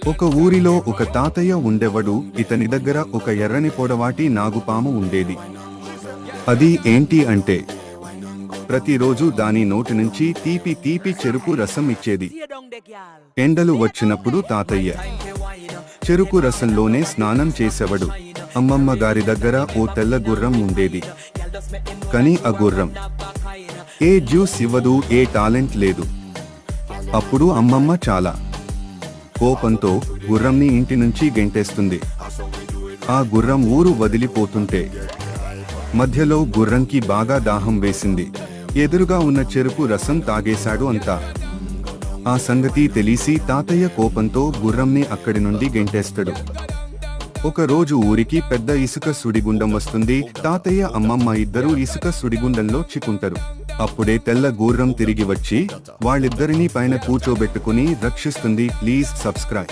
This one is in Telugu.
ఒక ఊరిలో ఒక తాతయ్య ఉండేవాడు. ఇతని దగ్గర ఒక ఎర్రని పొడవాటి నాగుపాము ఉండేది. అది ఏంటి అంటే ప్రతిరోజు దాని నోటి నుంచి తీపి తీపి చెరుకు రసం ఇచ్చేది. ఎండలు వచ్చినప్పుడు తాతయ్య చెరుకు రసంలోనే స్నానం చేసేవాడు. అమ్మమ్మ గారి దగ్గర ఓ తెల్ల గుర్రం ఉండేది. కానీ ఆ గుర్రం ఏ జ్యూస్ ఇవ్వదు, ఏ టాలెంట్ లేదు. అప్పుడు అమ్మమ్మ చాలా కోపంతో గుర్రంని ఇంటి నుంచి గెంటేస్తుంది. ఆ గుర్రం ఊరు వదిలిపోతుంటే మధ్యలో గుర్రంకి బాగా దాహం వేసింది. ఎదురుగా ఉన్న చెరుకు రసం తాగేశాడు అంతా. ఆ సంగతి తెలిసి తాతయ్య కోపంతో గుర్రంని అక్కడి నుండి గెంటేస్తాడు. ఒక రోజు ఊరికి పెద్ద ఇసుక సుడిగుండం వస్తుంది. తాతయ్య అమ్మమ్మ ఇద్దరూ ఇసుక సుడిగుండంలో చిక్కుంటారు. అప్పుడే తెల్ల గుర్రం తిరిగి వచ్చి వాళ్ళిద్దరినీ పైన కూర్చోబెట్టుకుని రక్షిస్తుంది. Please subscribe.